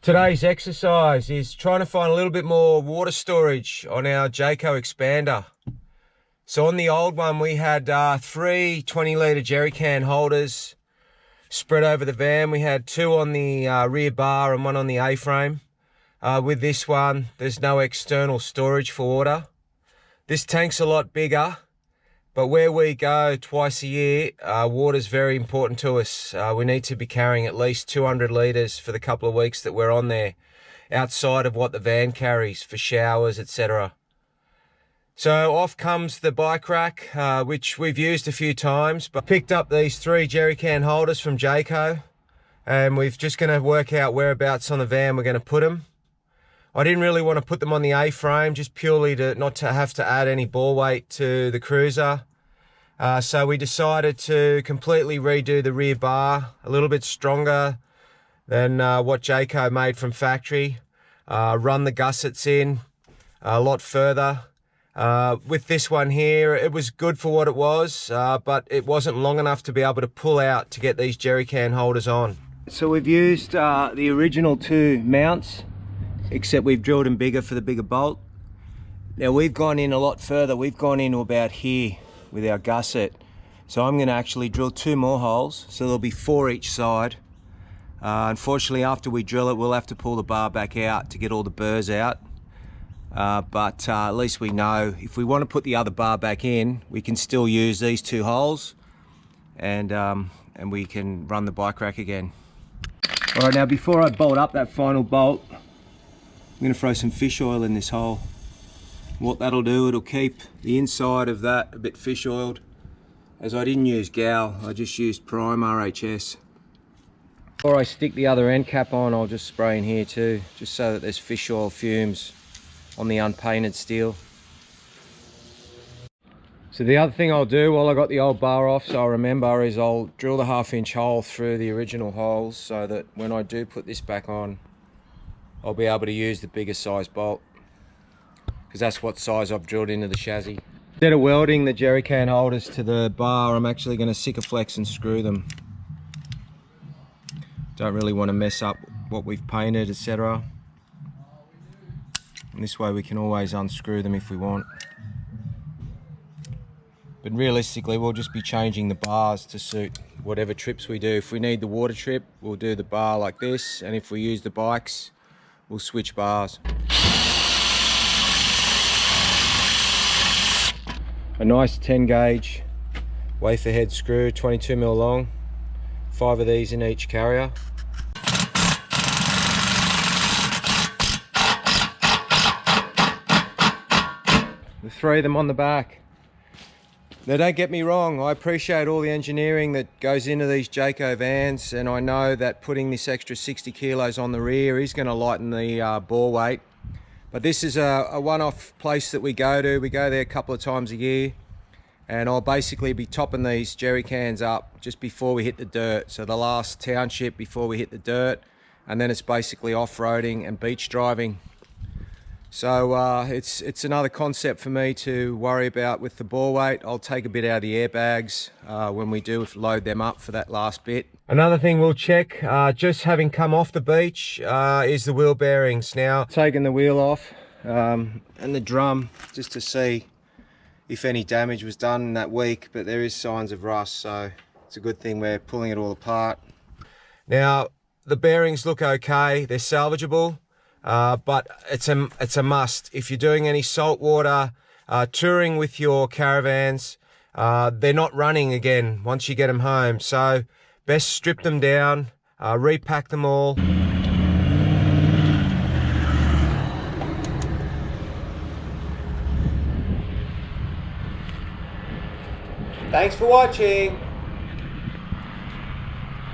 Today's exercise is trying to find a little bit more water storage on our Jayco Expander. So on the old one we had 3 20-litre jerry can holders spread over the van. We had 2 on the rear bar and 1 on the A-frame. With this one there's no external storage for water. This tank's a lot bigger, but where we go twice a year, water's very important to us. We need to be carrying at least 200 litres for the couple of weeks that we're on there, outside of what the van carries for showers, etc. So off comes the bike rack, which we've used a few times, but picked up these 3 jerry can holders from Jayco, and we're just going to work out whereabouts on the van we're going to put them. I didn't really want to put them on the A-frame, just purely to not to have to add any ball weight to the cruiser. So we decided to completely redo the rear bar, a little bit stronger than what Jayco made from factory. Run the gussets in a lot further. With this one here, it was good for what it was, but it wasn't long enough to be able to pull out to get these jerry can holders on. So we've used the original 2 mounts, except we've drilled them bigger for the bigger bolt. Now we've gone in a lot further. We've gone into about here with our gusset. So I'm going to actually drill 2 more holes, so there'll be 4 each side. Unfortunately, after we drill it, we'll have to pull the bar back out to get all the burrs out. But at least we know if we want to put the other bar back in, we can still use these 2 holes, and we can run the bike rack again. All right, now before I bolt up that final bolt, I'm going to throw some fish oil in this hole. What that'll do, it'll keep the inside of that a bit fish oiled. As I didn't use Gal, I just used Prime RHS. Before I stick the other end cap on, I'll just spray in here too, just so that there's fish oil fumes on the unpainted steel. So the other thing I'll do while I got the old bar off, so I remember, is I'll drill the 1/2-inch hole through the original holes so that when I do put this back on, I'll be able to use the bigger size bolt, because that's what size I've drilled into the chassis. Instead of welding the jerry can holders to the bar, I'm actually going to Sikaflex and screw them. Don't really want to mess up what we've painted, etc. And this way we can always unscrew them if we want. But realistically, we'll just be changing the bars to suit whatever trips we do. If we need the water trip, we'll do the bar like this, and if we use the bikes, we'll switch bars. A nice 10 gauge wafer head screw, 22mm long, 5 of these in each carrier. The 3 of them on the back. Now don't get me wrong, I appreciate all the engineering that goes into these Jayco vans, and I know that putting this extra 60 kilos on the rear is going to lighten the bore weight. But this is a one-off place that we go to. We go there a couple of times a year, and I'll basically be topping these jerry cans up just before we hit the dirt. So the last township before we hit the dirt, and then it's basically off-roading and beach driving. So it's another concept for me to worry about with the bore weight. I'll take a bit out of the airbags when we do load them up for that last bit. Another thing we'll check, just having come off the beach, is the wheel bearings. Now, taking the wheel off and the drum just to see if any damage was done in that week, but there is signs of rust, so it's a good thing we're pulling it all apart. Now, the bearings look okay, they're salvageable. But it's a must. If you're doing any saltwater touring with your caravans, they're not running again once you get them home. So best strip them down, repack them all. Thanks for watching.